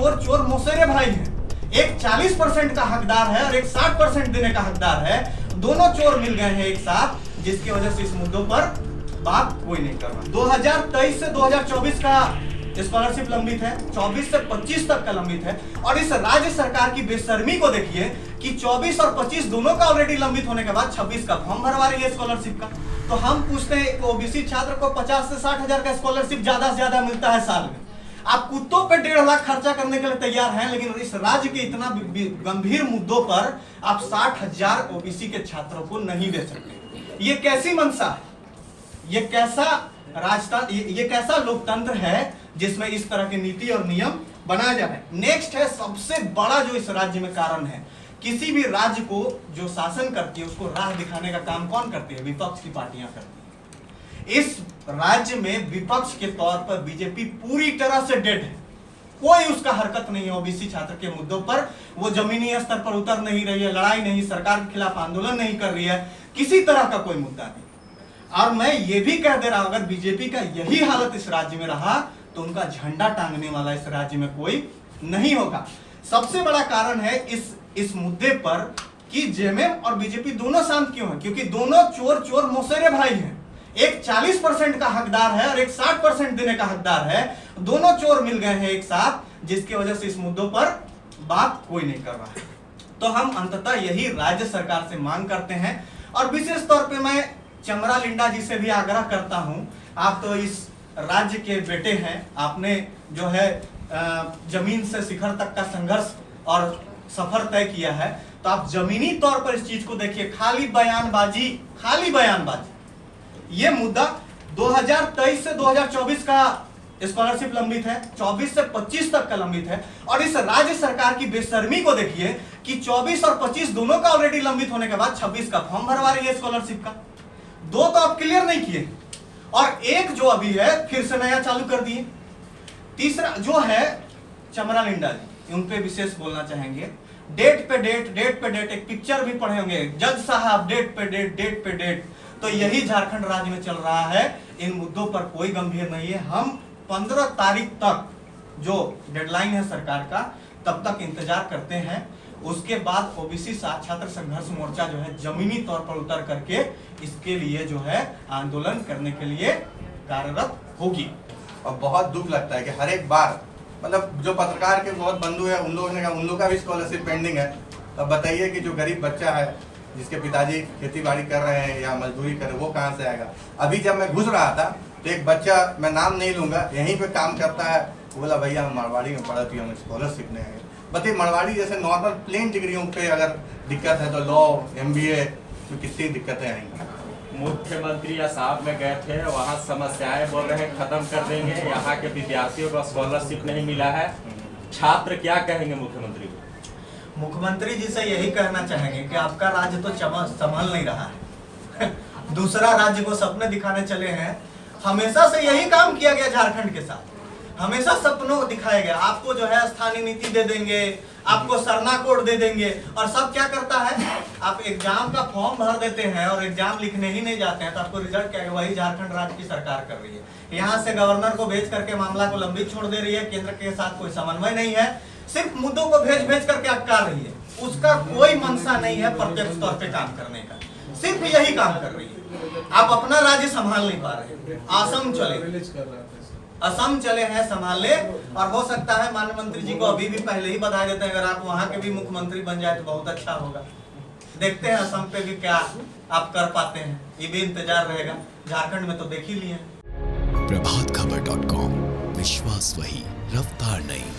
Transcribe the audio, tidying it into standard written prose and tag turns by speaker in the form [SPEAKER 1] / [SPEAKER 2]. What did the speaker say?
[SPEAKER 1] चोर चोर मौसेरे भाई हैं। एक 40% का हकदार है और एक 60% देने का हकदार है। दोनों चोर मिल गए हैं एक साथ, जिसकी वजह से इस मुद्दों पर बात कोई नहीं कर रहा। 2023 से 2024 का स्कॉलरशिप लंबित है, 24 से 25 तक का लंबित है। और इस राज्य सरकार की बेशर्मी को देखिए कि 24 और 25 दोनों का ऑलरेडी लंबित होने के बाद 26 का फॉर्म भरवा रही है स्कॉलरशिप का। तो हम पूछते हैं, ओबीसी छात्र को 50 से 60 हजार का स्कॉलरशिप ज्यादा से ज्यादा मिलता है साल में। आप कुत्तों पे 1.5 लाख खर्चा करने के लिए तैयार हैं, लेकिन इस राज्य के इतना गंभीर मुद्दों पर आप 60,000 ओबीसी के छात्रों को नहीं दे सकते। ये कैसी मंशा है? ये कैसा राजतंत्र, ये कैसा लोकतंत्र है जिसमें इस तरह की नीति और नियम बनाया जा रहा है? नेक्स्ट है सबसे बड़ा जो इस राज्य में कारण है। किसी भी राज्य को जो शासन करती है उसको राह दिखाने का काम कौन करती है? विपक्ष की पार्टियां करती है। इस राज्य में विपक्ष के तौर पर बीजेपी पूरी तरह से डेड है। कोई उसका हरकत नहीं है ओबीसी छात्र के मुद्दों पर। वो जमीनी स्तर पर उतर नहीं रही है, लड़ाई नहीं, सरकार के खिलाफ आंदोलन नहीं कर रही है, किसी तरह का कोई मुद्दा नहीं। और मैं ये भी कह दे रहा हूं, अगर बीजेपी का यही हालत इस राज्य में रहा तो उनका झंडा टांगने वाला इस राज्य में कोई नहीं होगा। सबसे बड़ा कारण है इस मुद्दे पर कि जेएमएम और बीजेपी दोनों शांत क्यों है? क्योंकि दोनों चोर चोर मौसेरे भाई हैं। एक 40% का हकदार है और एक 60% देने का हकदार है। दोनों चोर मिल गए हैं एक साथ, जिसकी वजह से इस मुद्दों पर बात कोई नहीं कर रहा है। तो हम अंततः यही राज्य सरकार से मांग करते हैं। और विशेष तौर पे मैं चमरा लिंडा जी से भी आग्रह करता हूं, आप तो इस राज्य के बेटे हैं, आपने जो है जमीन से शिखर तक का संघर्ष और सफर तय किया है, तो आप जमीनी तौर पर इस चीज को देखिए। खाली बयानबाजी ये मुद्दा 2023 से 2024 का स्कॉलरशिप लंबित है, 24 से 25 तक का लंबित है। और इस राज्य सरकार की बेशर्मी को देखिए कि 24 और 25 दोनों का ऑलरेडी लंबित होने के बाद 26 का फॉर्म भरवा रही है स्कॉलरशिप का। 2 तो आप क्लियर नहीं किए और एक जो अभी है फिर से नया चालू कर दिए। तीसरा जो है चमरा लिंडा जी, उन पे विशेष बोलना चाहेंगे। डेट पे डेट, एक पिक्चर भी पढ़े होंगे, जज साहब डेट पे डेट। तो यही झारखंड राज्य में चल रहा है। इन मुद्दों पर कोई गंभीर नहीं है। हम 15 तारीख तक जो डेडलाइन है सरकार का, तब तक इंतजार करते हैं। उसके बाद ओबीसी छात्र संघर्ष मोर्चा जो है जमीनी तौर पर उतर करके इसके लिए जो है आंदोलन करने के लिए कार्यरत होगी।
[SPEAKER 2] और बहुत दुख लगता है कि हर एक बार मतलब जो पत्रकार के बहुत बंधु है उन लोगों का भी स्कॉलरशिप पेंडिंग है। अब बताइए कि जो गरीब बच्चा है जिसके पिताजी खेती बाड़ी कर रहे हैं या मजदूरी कर रहे हैं, वो कहाँ से आएगा? अभी जब मैं घुस रहा था तो एक बच्चा, मैं नाम नहीं लूंगा, यहीं पे काम करता है, बोला भैया हम मारवाड़ी में पढ़ा थी, हमें स्कॉलरशिप नहीं है। बताइए, मारवाड़ी जैसे नॉर्मल प्लेन डिग्रियों पे अगर दिक्कत है तो लॉ MBA में कितनी दिक्कतें आएंगी।
[SPEAKER 3] मुख्यमंत्री असाम में गए थे, वहाँ समस्याएं बोल रहे हैं खत्म कर देंगे, यहाँ के विद्यार्थियों को स्कॉलरशिप नहीं मिला है। छात्र क्या कहेंगे मुख्यमंत्री को?
[SPEAKER 1] मुख्यमंत्री जी से यही कहना चाहेंगे कि आपका राज्य तो संभाल नहीं रहा है दूसरा राज्य को सपने दिखाने चले हैं। हमेशा से यही काम किया गया झारखंड के साथ, हमेशा सपनों दिखाया गया। आपको जो है स्थानीय नीति दे देंगे, आपको सरना कोड दे देंगे, और सब क्या करता है, आप एग्जाम का फॉर्म भर देते हैं और एग्जाम लिखने ही नहीं जाते हैं तो आपको रिजल्ट क्या है, वही झारखंड राज्य की सरकार कर रही है। यहाँ से गवर्नर को भेज करके मामला को लंबित छोड़ दे रही है, केंद्र के साथ कोई समन्वय नहीं है, सिर्फ मुद्दों को भेज करके अटका रही है। उसका कोई मंशा नहीं है प्रत्यक्ष तौर पे काम करने का, सिर्फ यही काम कर रही है। आप अपना राज्य संभाल नहीं पा रहे। असम चले हैं संभालने, और हो सकता है माननीय मंत्री जी को अभी भी पहले ही बधाई देते हैं, अगर आप वहां के भी मुख्यमंत्री बन जाए तो बहुत अच्छा होगा। देखते हैं असम पे भी क्या आप कर पाते हैं, ये भी इंतजार रहेगा। झारखंड में तो देख ही लिए।
[SPEAKER 4] प्रभातखबर.com, विश्वास वही, रफ्तार नहीं।